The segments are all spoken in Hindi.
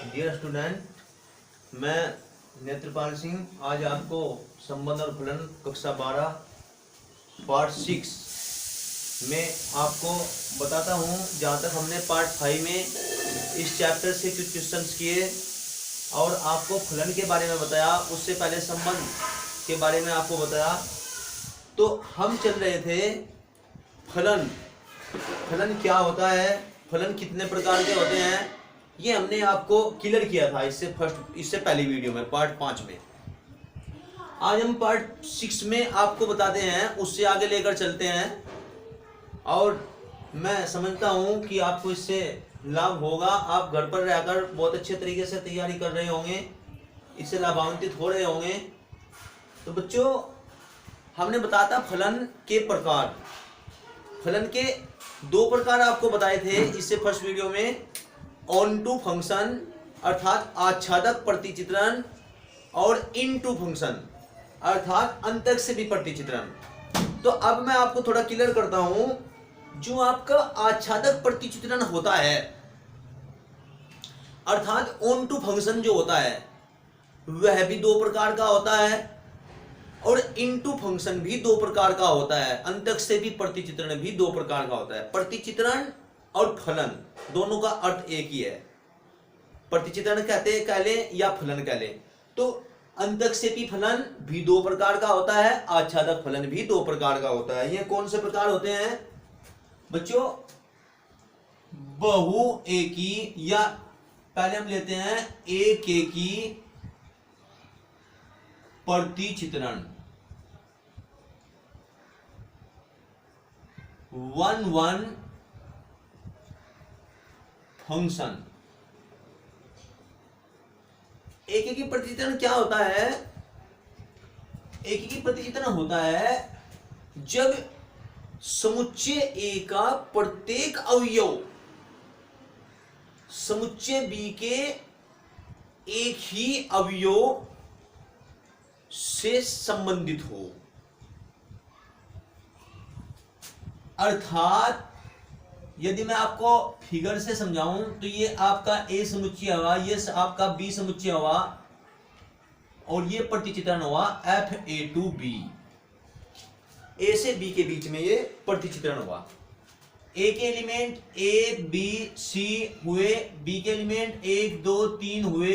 डियर स्टूडेंट, मैं नेत्रपाल सिंह आज आपको संबंध और फलन कक्षा 12 पार्ट 6 में आपको बताता हूँ। जहाँ तक हमने पार्ट 5 में इस चैप्टर से कुछ क्वेश्चंस किए और आपको फलन के बारे में बताया, उससे पहले संबंध के बारे में आपको बताया। तो हम चल रहे थे फलन। फलन क्या होता है, फलन कितने प्रकार के होते हैं, ये हमने आपको क्लियर किया था इससे पहली वीडियो में पार्ट 5 में। आज हम पार्ट 6 में आपको बताते हैं, उससे आगे लेकर चलते हैं और मैं समझता हूं कि आपको इससे लाभ होगा। आप घर पर रहकर बहुत अच्छे तरीके से तैयारी कर रहे होंगे, इससे लाभान्वित हो रहे होंगे। तो बच्चों, हमने बताया था फलन के प्रकार। फलन के दो प्रकार आपको बताए थे इससे फर्स्ट वीडियो में। ऑन टू फंक्शन अर्थात आच्छादक प्रतिचित्रण और इन टू फंक्शन अर्थात अंतःक्षेपी प्रतिचित्रण। तो अब मैं आपको थोड़ा क्लियर करता हूं। जो आपका आच्छादक प्रतिचित्रण होता है अर्थात ऑन टू फंक्शन जो होता है वह भी दो प्रकार का होता है और इनटू फंक्शन भी दो प्रकार का होता है। अंतःक्षेपी प्रतिचित्रण भी दो प्रकार का होता है। प्रतिचित्रण और फलन दोनों का अर्थ एक ही है। प्रतिचित्रण कह लें या फलन कह लें। तो अंतःक्षेपी फलन भी दो प्रकार का होता है, आच्छादक फलन भी दो प्रकार का होता है। ये कौन से प्रकार होते हैं बच्चों? बहु एकी, या पहले हम लेते हैं एक एकी प्रतिचित्रण, वन फंक्शन। एकीकी प्रतिचित्रण क्या होता है? एकीकी प्रतिचित्रण होता है जब समुच्चय ए का प्रत्येक अवयव समुच्चय बी के एक ही अवयव से संबंधित हो। अर्थात यदि मैं आपको फिगर से समझाऊं तो ये आपका ए समुच्चय हुआ, ये आपका बी समुच्चय हुआ और ये प्रतिचित्रण हुआ FA2B। ए से बी के बीच में ये प्रतिचित्रण हुआ। ए के एलिमेंट ए बी सी हुए, बी के एलिमेंट 1 2 3 हुए।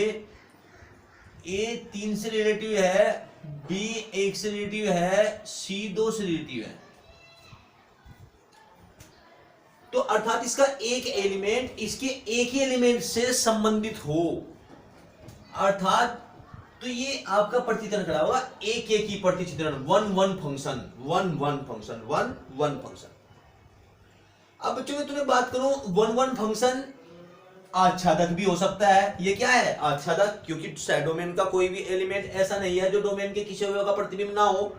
ए 3 से रिलेटिव है, बी 1 से रिलेटिव है, सी 2 से रिलेटिव है। तो अर्थात इसका एक एलिमेंट इसके एक ही एलिमेंट से संबंधित हो, अर्थात तो ये आपका प्रतिचित्रण खड़ा होगा एक ही प्रतिचित्रण, वन फंक्शन। अब बच्चों में तुम्हें बात करूं, वन फंक्शन आच्छादक भी हो सकता है। ये क्या है? आच्छादक, क्योंकि डोमेन का कोई भी एलिमेंट ऐसा नहीं है जो डोमेन के किसी अवयव का प्रतिबिंब ना हो।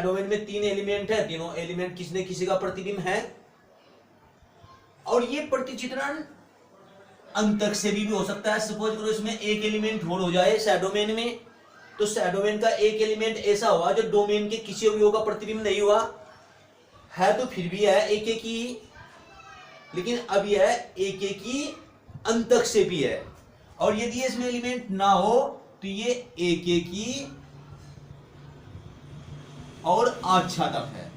डोमेन में 3 एलिमेंट है, तीनों एलिमेंट किसी न किसी का प्रतिबिंब है। और ये प्रतिचित्रण अंतःक्षेपी भी हो सकता है। सपोज करो इसमें एक एलिमेंट होल हो जाए डोमेन में, तो डोमेन का एक एलिमेंट ऐसा हुआ जो डोमेन के किसी अवयव का प्रतिबिंब नहीं हुआ है, तो फिर भी है एक ही, लेकिन अब यह एक ही अंतःक्षेपी है। और यदि इसमें एलिमेंट ना हो तो ये एक ही और आच्छादक है,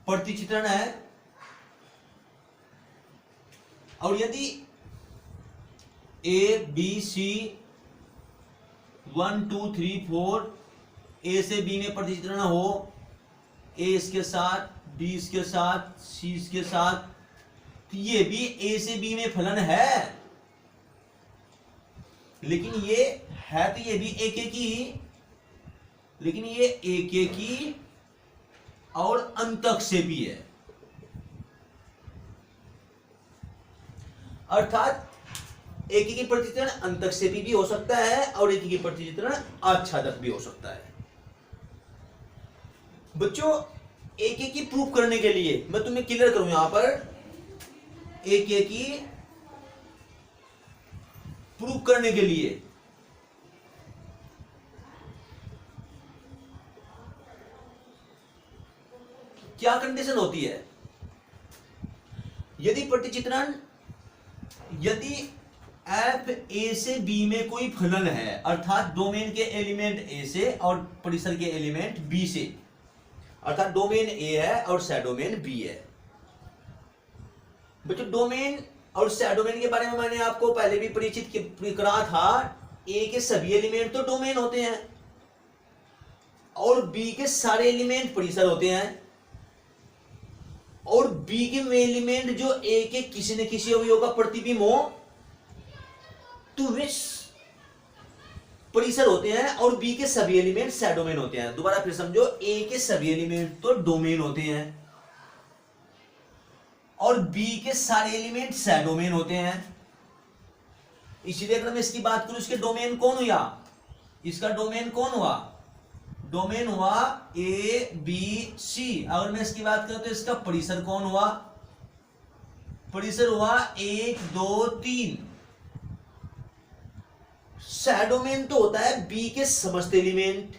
प्रतिचित्रण है। और यदि ए बी सी 1 2 3 4 ए से बी में प्रतिचित्रण हो, ए इसके साथ, बी इसके साथ, सी इसके साथ, तो ये भी ए से बी में फलन है। लेकिन ये है तो ये भी एक ही, लेकिन ये एक ही और अंतःक्षेपी है। अर्थात एक ही प्रतिचित्रण अंतःक्षेपी भी हो सकता है और एक ही प्रतिचित्रण आच्छादक भी हो सकता है। बच्चों, एक ही प्रूफ करने के लिए मैं तुम्हें क्लियर करूं, यहां पर एक ही प्रूफ करने के लिए क्या कंडीशन होती है? यदि प्रतिचित्रण यदि एफ ए से बी में कोई फलन है, अर्थात डोमेन के एलिमेंट ए से और परिसर के एलिमेंट बी से, अर्थात डोमेन ए है और सैडोमेन बी है। बच्चों डोमेन और सैडोमेन के बारे में मैंने आपको पहले भी परिचित करा था। ए के सभी एलिमेंट तो डोमेन होते हैं और बी के सारे एलिमेंट परिसर होते हैं, और बी के वे एलिमेंट जो ए के किसी न किसी अवयव का प्रतिबिंब हो तो वे परिसर होते हैं, और बी के सभी एलिमेंट सैडोमेन होते हैं। दोबारा फिर समझो, ए के सभी एलिमेंट तो डोमेन होते हैं और बी के सारे एलिमेंट सैडोमेन होते हैं। इसीलिए अगर मैं इसकी बात करूं, इसके डोमेन कौन हुआ, इसका डोमेन कौन हुआ, डोमेन हुआ ए बी सी। अगर मैं इसकी बात करूं तो इसका परिसर कौन हुआ, परिसर हुआ 1 2 3। सैडोमेन तो होता है बी के समस्त एलिमेंट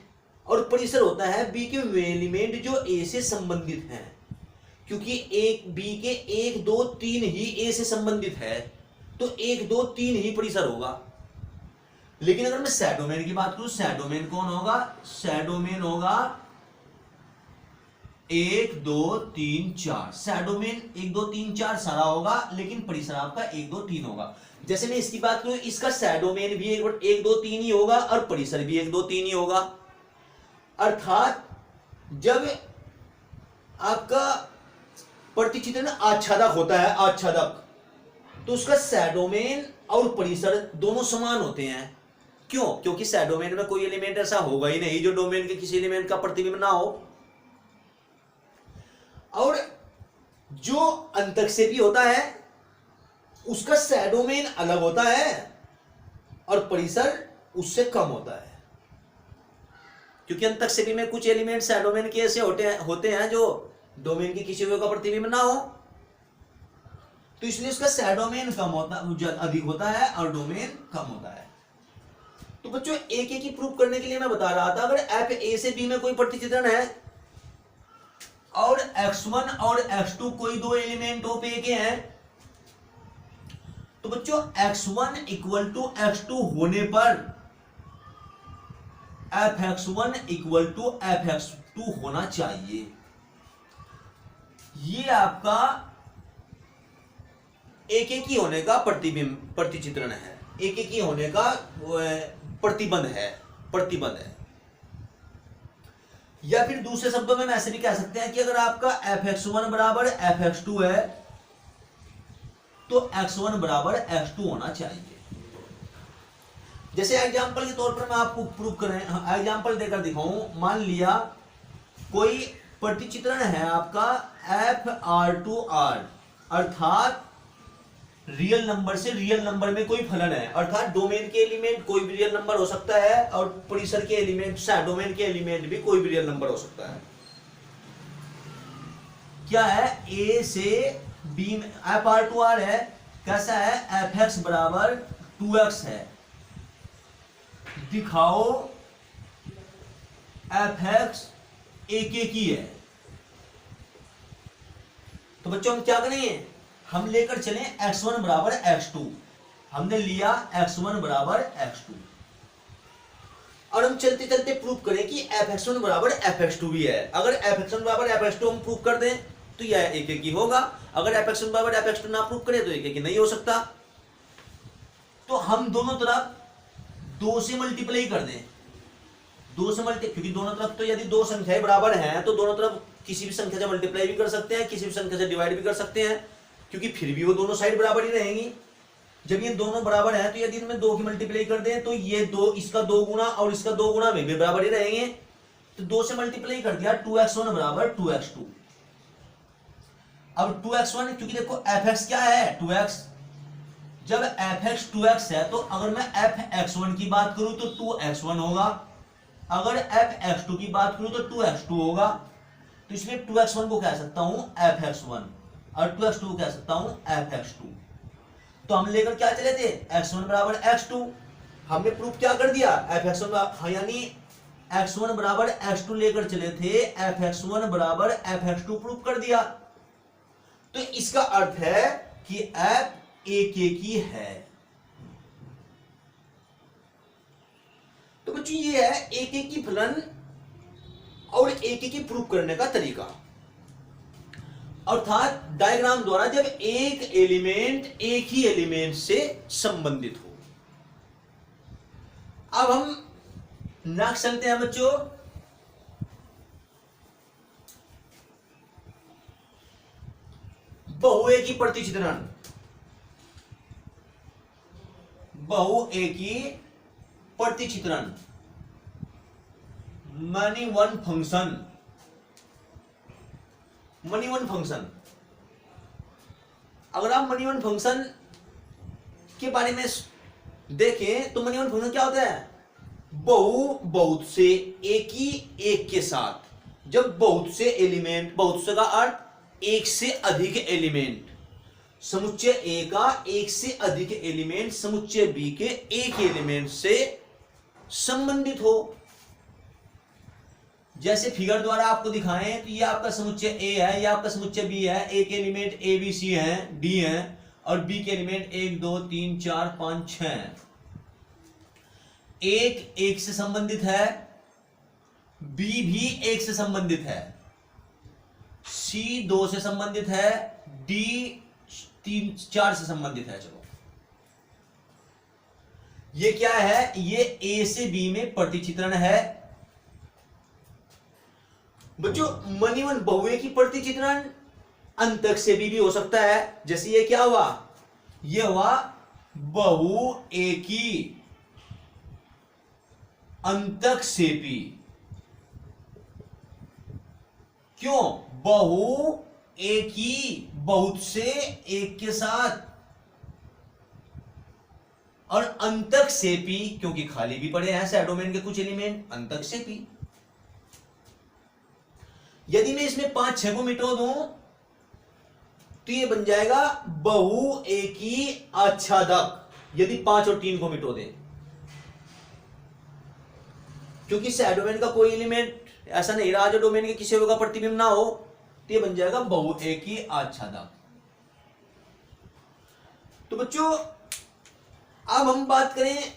और परिसर होता है बी के वे एलिमेंट जो ए से संबंधित हैं, क्योंकि एक बी के 1 2 3 ही ए से संबंधित है, तो 1 2 3 ही परिसर होगा। लेकिन अगर मैं सैडोमेन की बात करूं, सैडोमेन कौन होगा, सैडोमेन होगा 1 2 3 4। सैडोमेन 1 2 3 4 सारा होगा, लेकिन परिसर आपका 1 2 3 होगा। जैसे मैं इसकी बात करूं, इसका सैडोमेन भी 1 2 3 ही होगा और परिसर भी 1 2 3 ही होगा। अर्थात जब आपका प्रतिचित्रण आच्छादक होता है, आच्छादक, तो उसका सैडोमेन और परिसर दोनों समान होते हैं। क्यों? क्योंकि सैडोमेन में कोई एलिमेंट ऐसा होगा ही नहीं जो डोमेन के किसी एलिमेंट का प्रतिबिंब ना हो, और जो अंतःक्षेपी होता है उसका सैडोमेन अलग होता है और परिसर उससे कम होता है, क्योंकि अंतःक्षेपी में कुछ एलिमेंट सैडोमेन के ऐसे होते हैं जो डोमेन के किसी का प्रतिबिंब ना हो, तो इसलिए उसका सैडोमेन कम होता, अधिक होता है और डोमेन कम होता है। तो बच्चों एक एक ही प्रूफ करने के लिए मैं बता रहा था, अगर एफ ए से बी में कोई प्रतिचित्रण है और x1 और x2 कोई दो एलिमेंट ऑफ ए के हैं, तो बच्चों x1 इक्वल टू x2 होने पर fx1 इक्वल टू fx2 होना चाहिए। ये आपका एक एक ही होने का प्रतिचित्रण है, एक एक ही होने का प्रतिबंध है। या फिर दूसरे शब्दों में ऐसे भी कह सकते हैं कि अगर आपका fx1 बराबर fx2 है तो x1 बराबर x2 होना चाहिए। जैसे एग्जांपल के तौर पर मैं आपको प्रूव करें, एग्जांपल देकर दिखाऊं। मान लिया कोई प्रतिचित्रण है आपका FR2R, अर्थात रियल नंबर से रियल नंबर में कोई फलन है, अर्थात डोमेन के एलिमेंट कोई भी रियल नंबर हो सकता है और परिसर के एलिमेंट, सैडोमेन के एलिमेंट भी कोई भी रियल नंबर हो सकता है। क्या है, ए से बी में FR2R है, कैसा है, fx बराबर 2x है। दिखाओ fx एक एक ही है। तो बच्चों हम क्या करेंगे, हम लेकर चले x1 बराबर x2। हमने लिया x1 बराबर x2 और हम चलते चलते प्रूफ करें कि fx1 बराबर fx2 भी है। अगर fx1 बराबर fx2 हम प्रूफ कर दें तो यह एक एक ही होगा, अगर fx1 बराबर fx2 ना प्रूफ करें तो एक एक ही नहीं हो सकता। तो हम दोनों तरफ 2 से मल्टीप्लाई कर दें, 2 से मल्टीप्लाई, क्योंकि दोनों तरफ तो यदि दो संख्याएं बराबर हैं तो दोनों तरफ किसी भी संख्या से मल्टीप्लाई भी कर सकते हैं, किसी भी संख्या से डिवाइड भी कर सकते हैं, क्योंकि फिर भी वो दोनों साइड बराबर ही रहेंगी। जब ये दोनों बराबर हैं तो यदि इनमें 2 की मल्टीप्लाई कर दें तो ये 2, इसका 2 गुना और इसका 2 गुना में भी बराबर ही रहेंगे। तो 2 से मल्टीप्लाई कर दिया, 2x1 बराबर 2x2। अब 2x1, क्योंकि देखो fx क्या है, 2x, जब fx 2x है तो अगर मैं fx1 की बात करूं तो 2x1 होगा, अगर fx2 की बात करूं तो 2x2 होगा। तो इसलिए 2x1 को कह सकता हूं fx1 और 2x2 को कह सकता हूं fx2। तो हम लेकर क्या चले थे, x1 बराबर x2। हमने प्रूफ क्या कर दिया, fx1 यानी x1 बराबर x2 लेकर चले थे, fx1 बराबर fx2 प्रूफ कर दिया। तो इसका अर्थ है कि f एक ही है। तो बच्चों ये है एक ही फलन और एक ही प्रूफ करने का तरीका। अर्थात डायग्राम द्वारा जब एक एलिमेंट एक ही एलिमेंट से संबंधित हो। अब हम नेक्स्ट चलते हैं बच्चों, बहुएकी प्रतिचित्रण। बहुएकी प्रतिचित्रण many one function. Many one function, अगर आप मनी वन फंक्शन के बारे में देखें तो मनी वन फंक्शन क्या होता है? बहुत से एक ही एक के साथ। जब बहुत से एलिमेंट, बहुत से का अर्थ एक से अधिक एलिमेंट, समुच्चय ए का एक से अधिक एलिमेंट समुच्चय बी के एक एलिमेंट से संबंधित हो। जैसे फिगर द्वारा आपको दिखाएं तो ये आपका समुच्चय ए है, ये आपका समुच्चय बी है। एक एलिमेंट ए बी सी है, डी है, और बी के एलिमेंट 1 2 3 4 5 6। एक से संबंधित है, बी भी एक से संबंधित है, सी 2 से संबंधित है, डी 3 4 से संबंधित है। चलो ये क्या है? ये ए से बी में प्रतिचित्रण है। बच्चों मनी वन बहुएकी प्रतिचित्रण अंतक से भी हो सकता है। जैसे ये क्या हुआ? ये हुआ बहुएकी अंतक सेपी। क्यों? बहु एक ही, बहुत से एक के साथ, और अंतक सेपी क्योंकि खाली भी पड़े हैं सह डोमेन के कुछ एलिमेंट, अंतक सेपी। यदि मैं इसमें 5 6 को मिटो दूं तो ये बन जाएगा बहु एकी आच्छादक। यदि 5 और 3 को मिटो दें, क्योंकि सह डोमेन का कोई एलिमेंट ऐसा नहीं रहा जो डोमेन के किसी का प्रतिबिंब ना हो, तो ये बन जाएगा बहु एकी आच्छादक। तो बच्चों अब हम बात करें,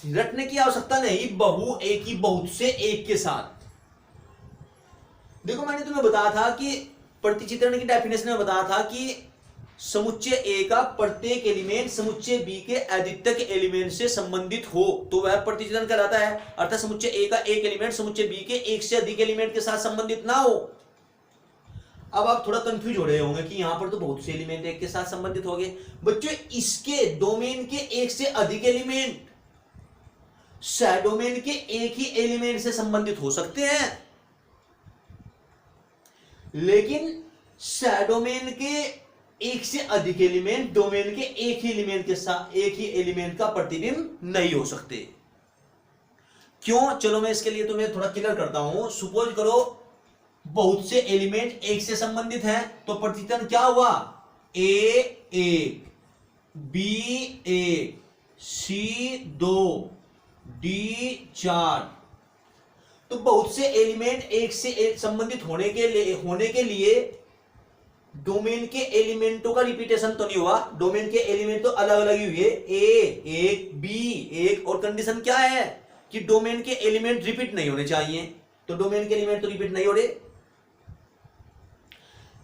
रटने की आवश्यकता नहीं, बहु एकी बहुत से एक के साथ। देखो मैंने तुम्हें बताया था कि प्रतिचित्रण की डेफिनेशन में बताया था कि समुच्चय ए का प्रत्येक एलिमेंट समुच्चय बी के अद्वितीय एलिमेंट से संबंधित हो तो वह प्रतिचित्रण कहलाता है। अर्थात समुच्चय ए का एक एलिमेंट समुच्चय बी के एक से अधिक एलिमेंट के साथ संबंधित ना हो। अब आप थोड़ा कंफ्यूज हो रहे होंगे कि यहां पर तो बहुत से एलिमेंट एक के साथ संबंधित हो गए। बच्चों इसके डोमेन के एक से अधिक एलिमेंट सह डोमेन के एक ही एलिमेंट से संबंधित हो सकते हैं, लेकिन सह डोमेन के एक से अधिक एलिमेंट डोमेन के एक ही एलिमेंट के साथ, एक ही एलिमेंट का प्रतिबिंब नहीं हो सकते। क्यों? चलो मैं इसके लिए तुम्हें थोड़ा क्लियर करता हूं। सपोज करो बहुत से एलिमेंट एक से संबंधित हैं, तो प्रतिचित्रण क्या हुआ? ए 1, बी 1, सी 2, डी 4। तो बहुत से एलिमेंट एक से एक संबंधित होने के लिए डोमेन के एलिमेंटों का रिपीटेशन तो नहीं हुआ। डोमेन के एलिमेंट तो अलग अलग ही हुए, ए 1, बी 1, और कंडीशन क्या है कि डोमेन के एलिमेंट रिपीट नहीं होने चाहिए। तो डोमेन के एलिमेंट तो रिपीट नहीं हो रहे,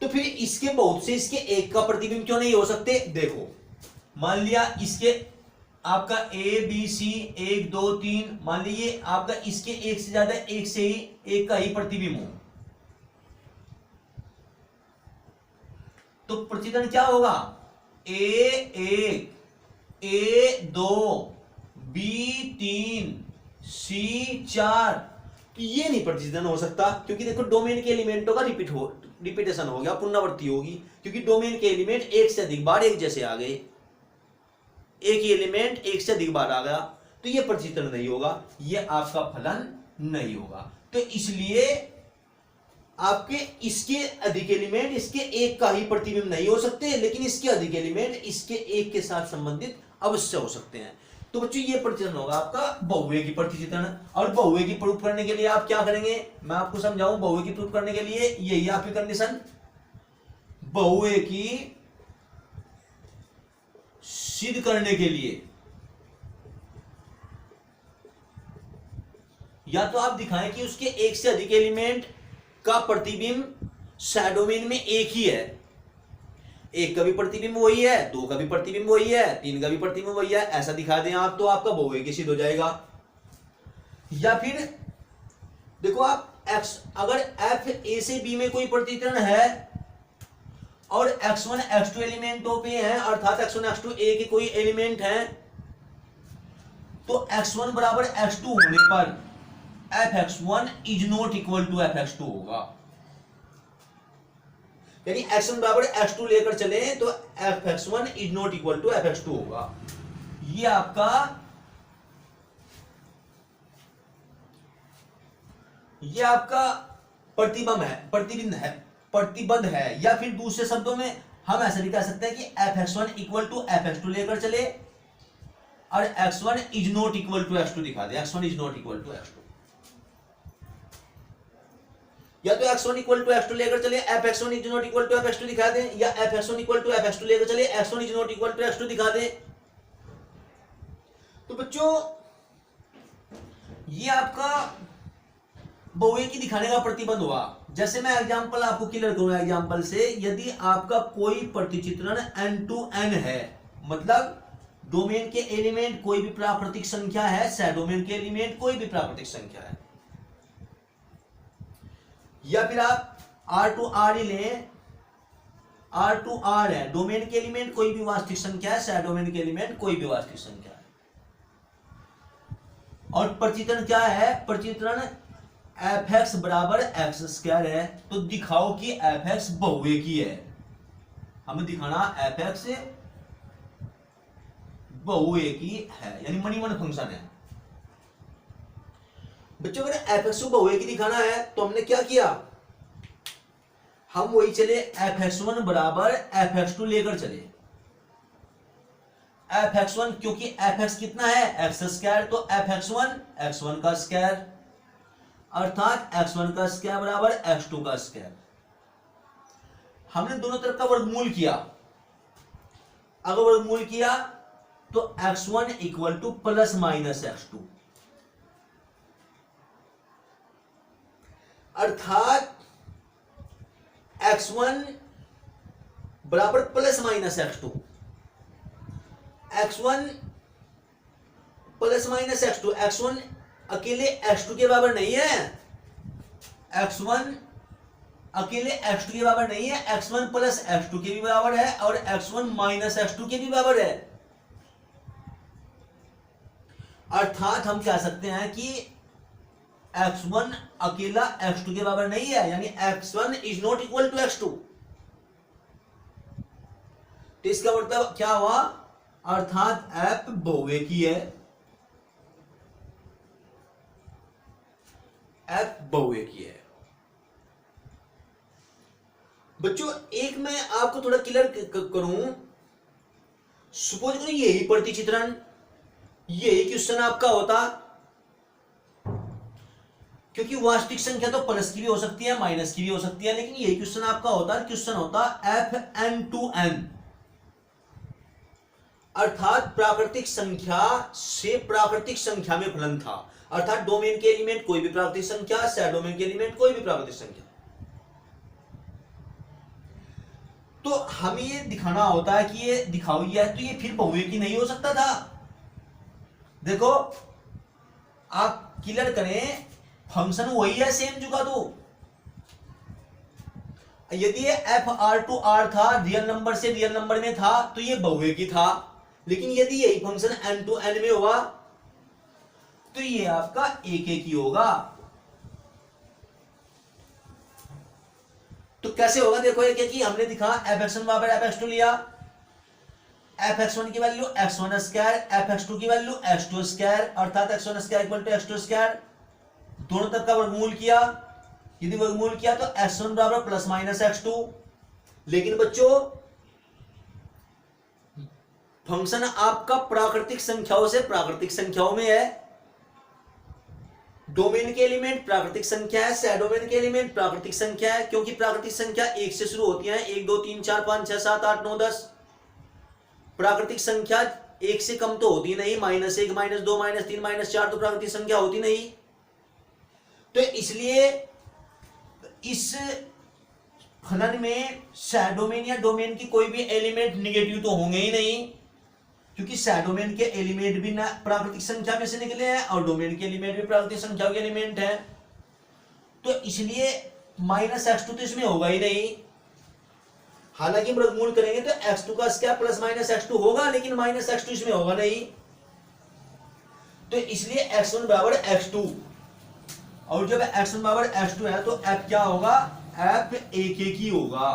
तो फिर इसके बहुत से इसके एक का प्रतिबिंब क्यों नहीं हो सकते? देखो मान लिया इसके आपका ए बी सी 1 2 3, मान लीजिए आपका इसके एक से ज्यादा एक से ही एक का ही प्रतिबिंब हो, तो प्रतिचित्रण क्या होगा? ए 1, ए 2, बी 3, सी 4। तो ये नहीं प्रतिचित्रण हो सकता, क्योंकि देखो डोमेन के एलिमेंटों का रिपीटेशन हो गया, पुनरावृत्ति होगी, क्योंकि डोमेन के एलिमेंट एक से अधिक बार एक जैसे आ गए, एक ही एलिमेंट एक से अधिक बार आ गया, तो ये प्रतिचित्रण नहीं होगा, ये आपका फलन नहीं होगा। तो इसलिए आपके इसके अधिक एलिमेंट इसके एक का ही प्रतिबिंब नहीं हो सकते, लेकिन इसके अधिक एलिमेंट इसके एक के साथ संबंधित अवश्य हो सकते हैं। तो बच्चों ये प्रतिचित्रण होगा आपका बहुएकी प्रतिचित्रण। और बहुएकी प्रूफ करने के लिए आप क्या करेंगे, मैं आपको समझाऊं। बहुएकी प्रूफ करने के लिए यही आपकी कंडीशन, बहुएकी सिद्ध करने के लिए या तो आप दिखाएं कि उसके एक से अधिक एलिमेंट का प्रतिबिंब सह-डोमेन में एक ही है, एक का भी प्रतिबिंब वही है, दो का भी प्रतिबिंब वही है, तीन का भी प्रतिबिंब वही है, ऐसा दिखा दें आप तो आपका बहुएकी सिद्ध हो जाएगा। या फिर देखो आप x, अगर f a से b में कोई प्रतिचित्रण है और x1 x2 एलिमेंटों पे है, अर्थात x1 x2 a के कोई एलिमेंट है, तो x1 बराबर x2 होने पर fx1 is not equal to fx2 होगा। यानी x1 बराबर x2 लेकर चले तो fx1 is not equal to fx2 होगा। ये आपका प्रतिबंध है। या फिर दूसरे शब्दों में हम ऐसा भी कह सकते हैं कि fx1 इक्वल टू fx2 लेकर चले और x1 is not equal to x2 दिखा दे, x1 is not equal to x2। या तो x1 इक्वल टू x2 लेकर चले fx1 is not equal to fx2 दिखा दें, या fx1 इक्वल टू fx2 लेकर चले x1 is not equal to x2 दिखा दें। तो बच्चों ये आपका बहुएकी दिखाने का प्रतिबंध हुआ। जैसे मैं एग्जांपल आपको क्लियर करूंगा एग्जांपल से, यदि आपका कोई प्रतिचित्रण n2n है, मतलब डोमेन के एलिमेंट कोई भी प्राकृतिक संख्या है, सह डोमेन के एलिमेंट कोई भी प्राकृतिक संख्या है, या फिर आप R2R ही लें, R2R है, डोमेन के एलिमेंट कोई भी वास्तविक संख्या है, सह डोमेन के एलिमेंट कोई भी वास्तविक संख्या है, और प्रतिचित्रण क्या है, प्रतिचित्रण fx बराबर x स्क्वायर है, तो दिखाओ कि fx बहुएकी है। हमें दिखाना fx बहुएकी है, यानी मनी वन फंक्शन है। बच्चों अगर fx को बहुएकी दिखाना है तो हमने क्या किया, हम वही चले fx1 बराबर fx2 लेकर चले। fx1 क्योंकि fx कितना है x स्क्वायर, तो fx1 x1 का स्क्वायर, अर्थात x1 का स्क्वायर बराबर x2 का स्क्वायर। हमने दोनों तरफ का वर्गमूल किया, अगर वर्गमूल किया तो x1 equal two plus minus x2, अर्थात x1 बराबर plus minus x2, x1 plus minus x2, x1 अकेले x2 के बराबर नहीं है, x1 अकेले x2 के बराबर नहीं है, x1 प्लस x2 के भी बराबर है और x1 माइनस x2 के भी बराबर है। अर्थात हम कह सकते हैं कि x1 अकेला x2 के बराबर नहीं है, यानी x1 is not equal to x2। तो इसका मतलब क्या हुआ, अर्थात f बहुएकी है, f बहुएकी है। बच्चों एक मैं आपको थोड़ा क्लियर करूं, सपोज करो यही प्रतिचित्रण, यही क्वेश्चन आपका होता, क्योंकि वास्तविक संख्या तो प्लस की भी हो सकती है माइनस की भी हो सकती है, लेकिन यही क्वेश्चन आपका होता, क्वेश्चन होता fn2n, अर्थात प्राकृतिक संख्या से प्राकृतिक संख्या में फलन था, अर्थात डोमेन के एलिमेंट कोई भी प्राकृतिक संख्या, सह डोमेन के एलिमेंट कोई भी प्राकृतिक संख्या। तो हमें ये दिखाना होता है कि ये दिखाओ ये है, तो ये फिर बहुएकी नहीं हो सकता था। देखो आप क्लियर करें, फंक्शन वही है, सेम जुगा दो। यदि ये FR2R था, रियल नंबर से रियल नंबर में था, तो ये बहुएकी था, लेकिन यदि यही फंक्शन n2n में हुआ तो ये आपका एक ही होगा। तो कैसे होगा, देखो एक ही हमने दिखा, fx1 बराबर fx2 लिया, fx1 की वैल्यू x1 स्क्वायर, fx2 की वैल्यू x2 स्क्वायर, अर्थात x1 square equal to x2 square, दोनों तरफ का वर्गमूल किया। यदि वर्गमूल किया तो x1 बराबर प्लस माइनस x2। लेकिन बच्चों फंक्शन आपका प्राकृतिक संख्याओं से प्राकृतिक संख्याओं में है, डोमेन के एलिमेंट प्राकृतिक संख्या है, सह डोमेन के एलिमेंट प्राकृतिक संख्या है, क्योंकि प्राकृतिक संख्या एक से शुरू होती है, 1 2 3 4 5 6 7 8 9 10। प्राकृतिक संख्या एक से कम तो होती नहीं, -1, -2, -3, -4 तो प्राकृतिक संख्या होती नहीं। तो इसलिए इस फलन में डोमेन या डोमेन की कोई भी एलिमेंट निगेटिव तो होंगे ही नहीं, क्योंकि डोमेन के एलिमेंट भी ना प्राकृतिक संख्या में से निकले हैं और डोमेन के एलिमेंट भी प्राकृतिक संख्या के एलिमेंट है। तो इसलिए -x2 तो इसमें होगा ही नहीं। हालांकि वर्गमूल करेंगे तो x2 का स्क्वायर प्लस -x2 होगा, लेकिन -x2 इसमें होगा नहीं। तो इसलिए x1 बराबर x2, और जब x1 बराबर x2 है तो f क्या होगा, f एक ही होगा।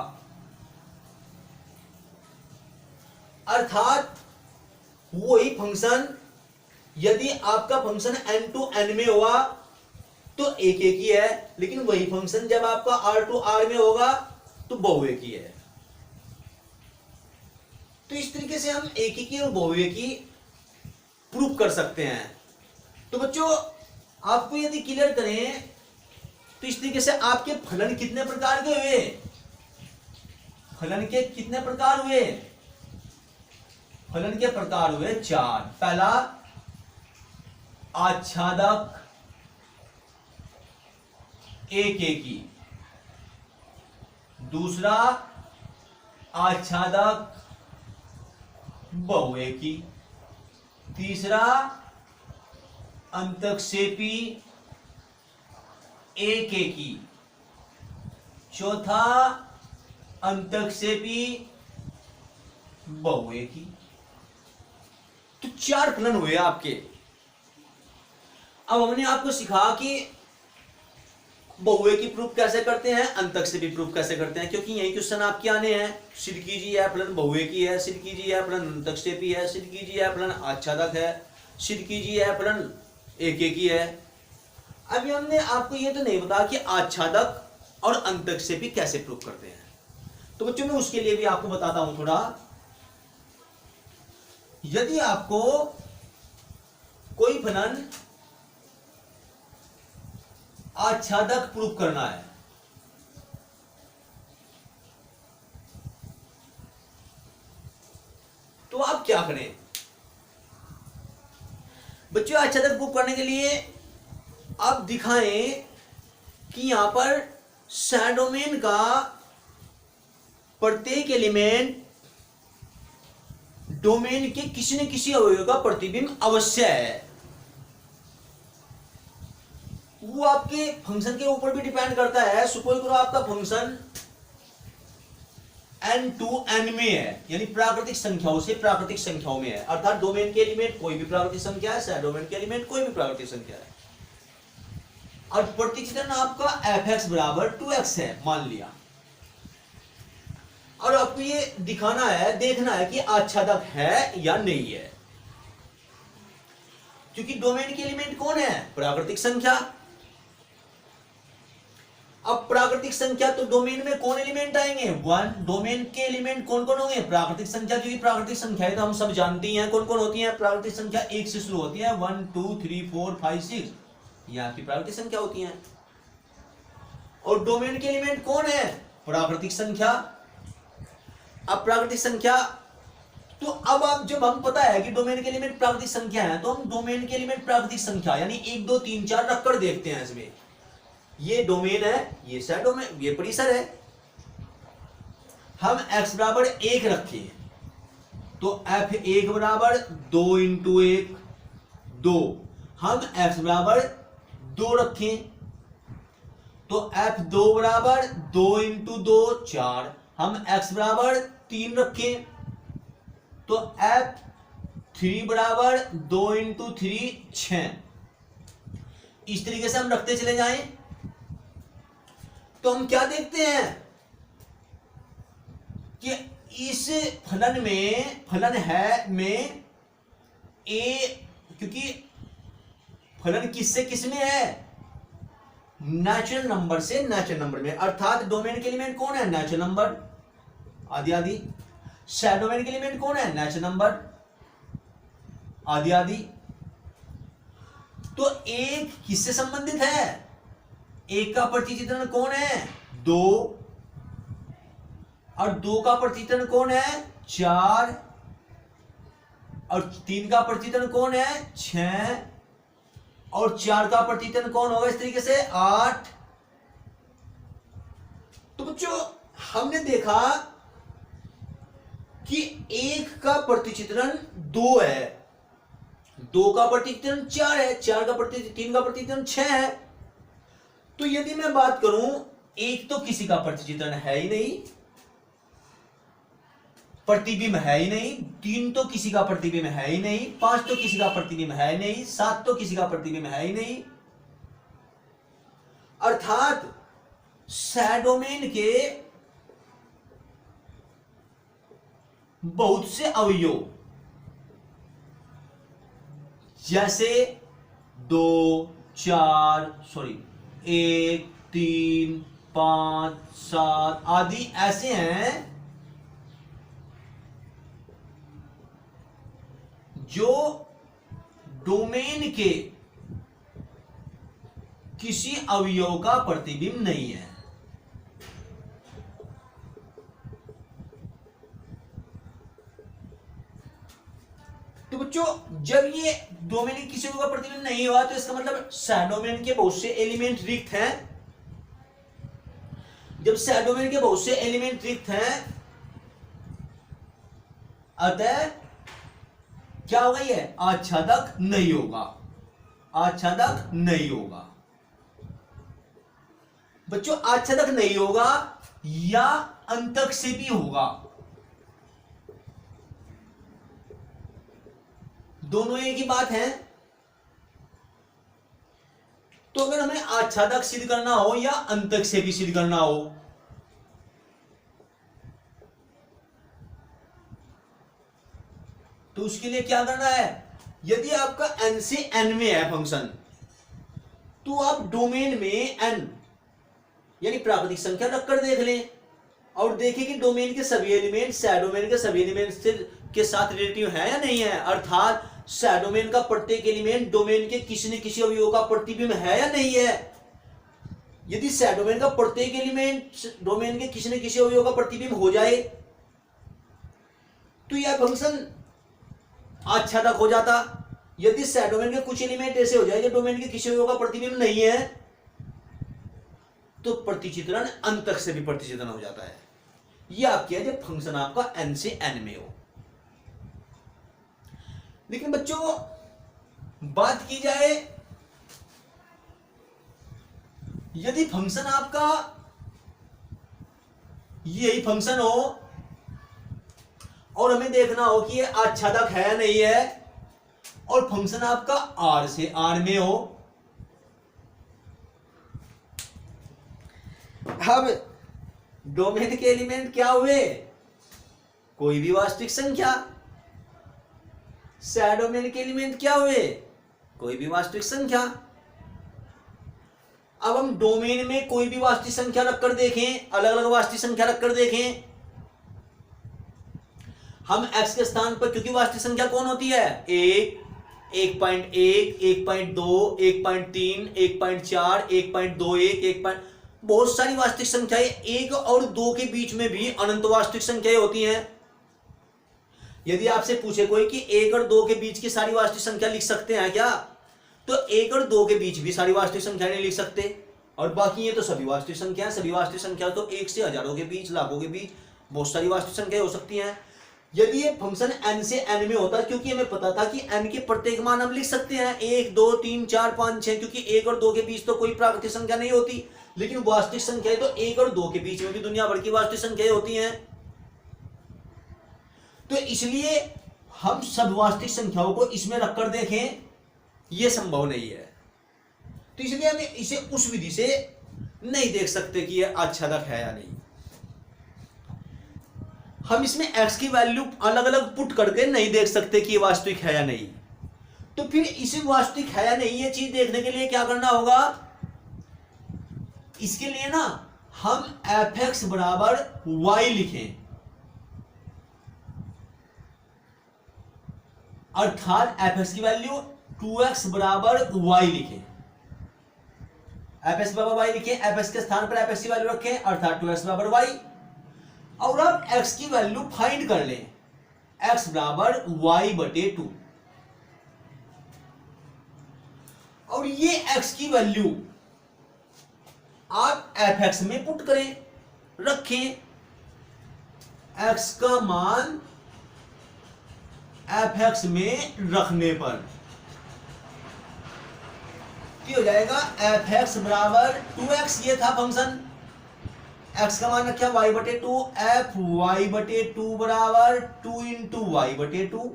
अर्थात वही फंक्शन, यदि आपका फंक्शन n to n में होगा तो एक ही है, लेकिन वही फंक्शन जब आपका r to r में होगा तो बहुएकी है। तो इस तरीके से हम एकीकी और बहुएकी प्रूफ कर सकते हैं। तो बच्चों आपको यदि क्लियर करें तो इस तरीके से आपके फलन कितने प्रकार के हुए, फलन के कितने प्रकार हुए, फलन के प्रकार हुए 4। पहला आच्छादक एकेकी, दूसरा आच्छादक बहुएकी, तीसरा अंतक्षेपी एकेकी, चौथा अंतक्षेपी बहुएकी। तो 4 फलन हुए आपके। अब हमने आपको सिखा कि बहुएकी प्रूफ कैसे करते हैं, अंतक्षेपी प्रूफ कैसे करते हैं, क्योंकि यही क्वेश्चन आपके आने हैं। सिद्ध कीजिए फलन बहुएकी है, सिद्ध कीजिए फलन अंतक्षेपी है, सिद्ध कीजिए फलन आच्छादक है, सिद्ध कीजिए फलन एकेकी है। अभी हमने आपको ये तो नहीं बताया कि आच्छादक और अंतक्षेपी कैसे प्रूफ करते हैं। तो बच्चों मैं उसके लिए भी आपको बताता हूं थोड़ा। यदि आपको कोई फलन आच्छादक प्रूफ करना है तो आप क्या करें बच्चों, आच्छादक प्रूफ करने के लिए आप दिखाएं कि यहां पर डोमेन का प्रत्येक एलिमेंट डोमेन के किसी न किसी अवयव का प्रतिबिंब अवश्य है। वो आपके फंक्शन के ऊपर भी डिपेंड करता है। सपोज करो आपका फंक्शन n to n में है, यानी प्राकृतिक संख्याओं से प्राकृतिक संख्याओं में है, अर्थात डोमेन के एलिमेंट कोई भी प्राकृतिक संख्या है, डोमेन के एलिमेंट कोई भी प्राकृतिक संख्या है, और प्रतिचित्रण आपका fx बराबर 2x है मान लिया। और आपको ये दिखाना है, देखना है कि आच्छादक है या नहीं है, क्योंकि डोमेन के एलिमेंट कौन है, प्राकृतिक संख्या। अब प्राकृतिक संख्या तो डोमेन में कौन एलिमेंट आएंगे, 1। डोमेन के एलिमेंट कौन कौन होंगे, प्राकृतिक संख्या, क्योंकि प्राकृतिक संख्या तो हम सब जानते हैं कौन कौन होती है। प्राकृतिक संख्या 1 से शुरू होती है, 1 2 3 4 5 6, ये आपकी प्राकृतिक संख्या होती है। और डोमेन के एलिमेंट कौन है, प्राकृतिक संख्या। अब प्राकृतिक संख्या तो अब आप जब हम पता है कि डोमेन के एलिमेंट प्राकृतिक संख्या है तो हम डोमेन के एलिमेंट प्राकृतिक संख्या यानी 1 2 3 4 रखकर देखते हैं। इसमें ये डोमेन है, ये सेट डोमेन, ये परिसर है। हम x बराबर 1 रखें तो f1 बराबर 2 × 1 2। हम x बराबर 2 रखें तो f2 बराबर 2 × 2 4। हम x बराबर 3 रखें तो f3 बराबर 2 × 3 6। इस तरीके से हम रखते चले जाएं तो हम क्या देखते हैं कि इस फलन में फलन है में a, क्योंकि फलन किससे किस में है, नेचुरल नंबर से नेचुरल नंबर में, अर्थात डोमेन के एलिमेंट कौन है, नेचुरल नंबर आदि आदि। डोमेन के एलिमेंट कौन है, नेचुरल नंबर आदि आदि। तो एक किससे संबंधित है, एक का प्रतिचित्रण कौन है, 2, और 2 का प्रतिचित्रण कौन है, 4, और 3 का प्रतितन कौन है 6, और 4 का प्रतितन कौन होगा इस तरीके से 8। तो बच्चों हमने देखा कि 1 का प्रतिचित्रण 2 है, 2 का प्रतिचित्रण 4 है, 3 का प्रतिचित्रण 6 है। तो यदि मैं बात करूं 1 तो किसी का प्रतिचित्रण है ही नहीं, प्रतिबिंब है ही नहीं, 3 तो किसी का प्रतिबिंब है ही नहीं, 5 तो किसी का प्रतिबिंब है ही नहीं, 7 तो किसी का प्रतिबिंब है ही नहीं। अर्थात सैडोमेन के बहुत से अवयव जैसे 1 3 5 7 आदि ऐसे हैं जो डोमेन के किसी अवयव का प्रतिबिंब नहीं है। तो बच्चों जब ये डोमेन के किसी अवयव का प्रतिबिंब नहीं हुआ तो इसका मतलब सैडोमेन के बहुत से एलिमेंट रिक्त हैं। जब सैडोमेन के बहुत से एलिमेंट रिक्त हैं अतः क्या होगा, ये आच्छादक नहीं होगा, आच्छादक नहीं होगा। बच्चों आच्छादक नहीं होगा या अंतःक्षेपी होगा, दोनों एक ही बात है। तो अगर हमें आच्छादक सिद्ध करना हो या अंतःक्षेपी सिद्ध करना हो तो उसके लिए क्या करना है, यदि आपका n से n में है फंक्शन तो आप डोमेन में n यानी प्राकृतिक संख्या रखकर देख लें और देखें कि डोमेन के सभी एलिमेंट सैडोमेन के सभी एलिमेंट के साथ रिलेटिव है या नहीं है। अर्थात सैडोमेन का प्रत्येक एलिमेंट डोमेन के किसी न किसी अवयव का प्रतिबिंब है या नहीं है। यदि सैडोमेन का प्रत्येक एलिमेंट डोमेन के किसी न किसी अवयव का प्रतिबिंब हो जाए तो यह फंक्शन आच्छादक हो जाता। यदि सैडोमेन के कुछ एलिमेंट ऐसे हो जाए जो डोमेन के किसी अवयव का प्रतिबिंब नहीं है तो प्रतिचित्रण अंतःक्षेपी प्रतिचित्रण हो जाता है। यह आपके जब फंक्शन आपका n से n में हो। लेकिन बच्चों बात की जाए यदि फंक्शन आपका यही फंक्शन हो और हमें देखना हो कि ये आच्छादक है या नहीं है और फंक्शन आपका r से r में हो, अब डोमेन के एलिमेंट क्या हुए, कोई भी वास्तविक संख्या, सैडोमेन के एलिमेंट क्या हुए, कोई भी वास्तविक संख्या। अब हम डोमेन में कोई भी वास्तविक संख्या रखकर देखें, अलग अलग वास्तविक संख्या रखकर देखें, हम x के स्थान पर, क्योंकि वास्तविक संख्या कौन होती है 1, 1.1, 1.2, 1.3, 1.4, 1.21, बहुत सारी वास्तविक संख्याएं, 1 और 2 के बीच में भी अनंत वास्तविक संख्याएं होती हैं। यदि आपसे पूछे कोई कि 1 और 2 के बीच की सारी वास्तविक संख्या लिख सकते हैं क्या, तो 1 और 2 के बीच भी सारी वास्तविक संख्या नहीं लिख सकते, और बाकी ये तो सभी वास्तविक संख्या, सभी वास्तविक संख्या तो 1 से हजारों के बीच, लाखों के बीच बहुत सारी वास्तविक संख्या हो सकती हैं। यदि ये फंक्शन n से n में होता, क्योंकि हमें पता था कि n के प्रत्येक मान हम लिख सकते हैं 1 2 3 4 5 6, क्योंकि 1 और 2 के बीच तो कोई प्राकृतिक संख्या नहीं होती, लेकिन वास्तविक संख्याएं तो 1 और 2 के बीच में भी दुनिया भर की वास्तविक संख्याएं होती हैं। तो इसलिए हम सब वास्तविक संख्याओं को इसमें रखकर देखें यह संभव नहीं है। तो इसलिए हम इसे उस विधि से नहीं देख सकते कि यह आच्छादक है या नहीं। हम इसमें x की वैल्यू अलग अलग पुट करके नहीं देख सकते कि ये वास्तविक है या नहीं। तो फिर इसे वास्तविक है या नहीं ये चीज देखने के लिए क्या करना होगा, इसके लिए ना हम f(x) बराबर y लिखें, अर्थात f(x) की वैल्यू 2x बराबर y लिखें, f(x) बराबर y लिखें, f(x) के स्थान पर f(x) की वैल्यू रखें, अर्थात 2x बराबर y। और अब x की वैल्यू फाइंड कर लें। x बराबर y बटे 2। और ये x की वैल्यू आप fx में पुट करें, रखें। x का मान fx में रखने पर क्या हो जाएगा, fx बराबर 2x, ये था फंक्शन, x का मान रखा y बटे 2, fy बटे 2 बराबर 2 इंटू y बटे 2,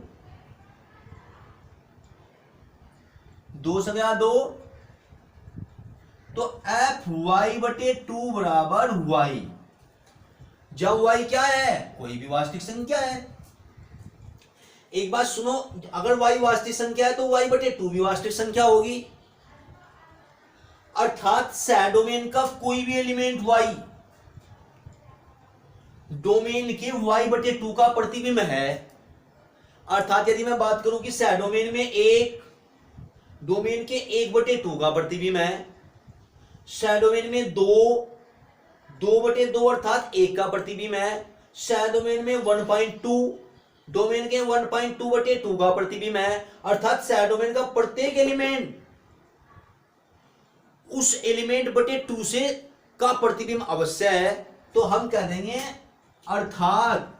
2 से गया 2, तो fy बटे 2 बराबर y। जब y क्या है, कोई भी वास्तविक संख्या है। एक बात सुनो, अगर y वास्तविक संख्या है तो y बटे 2 भी वास्तविक संख्या होगी, अर्थात सह डोमेन का कोई भी एलिमेंट y डोमेन के y बटे 2 का प्रतिबिंब है। अर्थात यदि मैं बात करूं कि सह डोमेन में एक डोमेन के 1 बटे 2 का प्रतिबिंब है, सह डोमेन में 2 बटे 2 अर्थात 1 का प्रतिबिंब है, सह डोमेन में 1.2 डोमेन के 1.2 बटे 2 का प्रतिबिंब है, अर्थात सह डोमेन का प्रत्येक एलिमेंट उस एलिमेंट बटे 2 से का प्रतिबिंब अवश्य है। तो हम कह देंगे अर्थात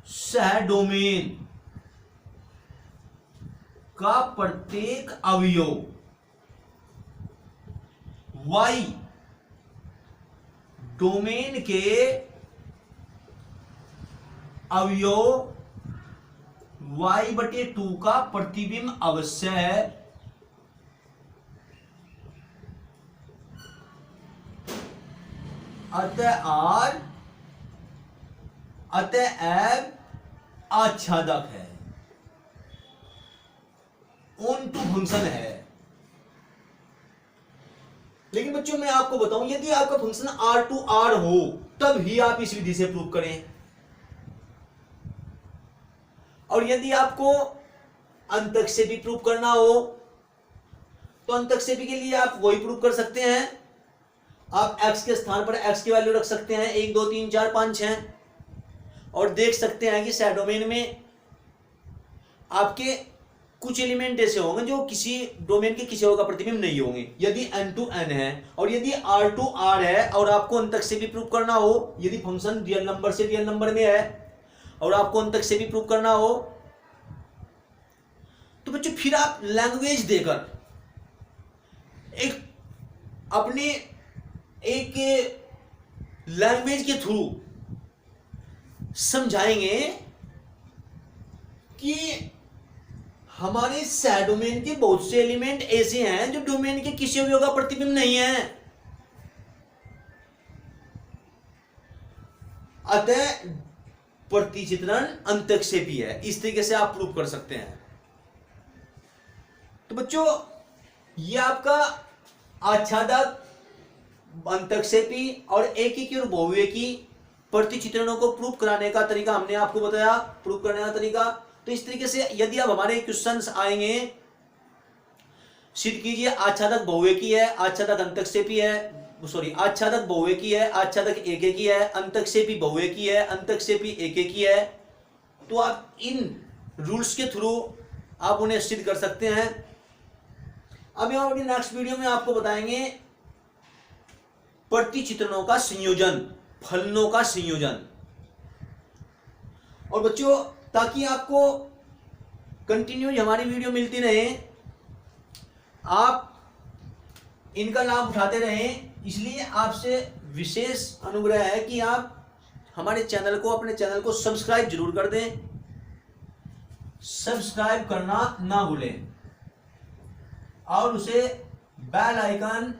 सह डोमेन का प्रत्येक अवयव y डोमेन के अवयव y बटे 2 का प्रतिबिंब अवश्य है। अतएव आच्छादक है, ऑन टू फंक्शन है। लेकिन बच्चों मैं आपको बताऊं, यदि आपका फंक्शन R टू R हो तब ही आप इस विधि से प्रूव करें, और यदि आपको अंतक्षेपी प्रूव करना हो तो अंतक्षेपी के लिए आप वही प्रूव कर सकते हैं। आप x के स्थान पर x की वैल्यू रख सकते हैं 1 2 3 4 5 6 और देख सकते हैं कि सह डोमेन में आपके कुछ एलिमेंट ऐसे होंगे जो किसी डोमेन के किसी और का प्रतिबिंब नहीं होंगे। यदि n टू n है और यदि r टू r है और आपको अंतक्षेपी प्रूव करना हो, यदि फंक्शन रियल नंबर से रियल नंबर में है और आपको अंतक्षेपी प्रूव करना हो, तो बच्चों फिर आप लैंग्वेज देकर एक अपने एक लैंग्वेज के थ्रू समझाएंगे कि हमारे सह डोमेन के बहुत से एलिमेंट ऐसे हैं जो डोमेन के किसी अवयव का प्रतिबिंब नहीं है। अतः प्रतिचित्रण अंतक्षेपी है। इस तरीके से आप प्रूव कर सकते हैं। तो बच्चों ये आपका आच्छादक, अंतक्षेपी और एकीकी और बहुएकी प्रतिचित्रणों को प्रूव कराने का तरीका हमने आपको बताया, प्रूव करने का तरीका। तो इस तरीके से यदि अब हमारे क्वेश्चंस आएंगे, सिद्ध कीजिए आच्छादक बहुएकी है, आच्छादक अंतक्षेपी है, सॉरी आच्छादक बहुएकी है, आच्छादक एकेकी है, अंतक्षेपी बहुएकी है, अंतक्षेपी एकेकी है। तो आप इन रूल्स के थ्रू आप उन्हें सिद्ध कर सकते हैं। अभी हम अपनी नेक्स्ट वीडियो में आपको बताएंगे प्रतिचित्रणों का संयोजन, फलनों का संयोजन। और बच्चों ताकि आपको कंटिन्यू हमारी वीडियो मिलती रहे, आप इनका लाभ उठाते रहें, इसलिए आपसे विशेष अनुग्रह है कि आप हमारे चैनल को, अपने चैनल को सब्सक्राइब जरूर कर दें। सब्सक्राइब करना ना भूलें और उसे बेल आइकन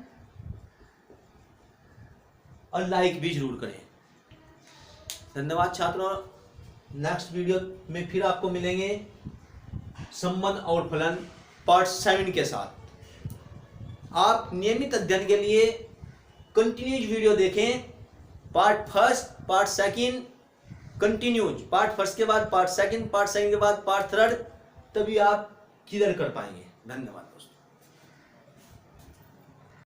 और लाइक भी जरूर करें। धन्यवाद छात्रों। नेक्स्ट वीडियो में फिर आपको मिलेंगे संबंध और फलन पार्ट 7 के साथ। आप नियमित अध्ययन के लिए कंटिन्यूज वीडियो देखें। पार्ट 1, पार्ट 2 कंटिन्यूज, पार्ट 1 के बाद पार्ट 2, पार्ट 2 के बाद पार्ट 3, तभी आप क्लियर कर पाएंगे। धन्यवाद।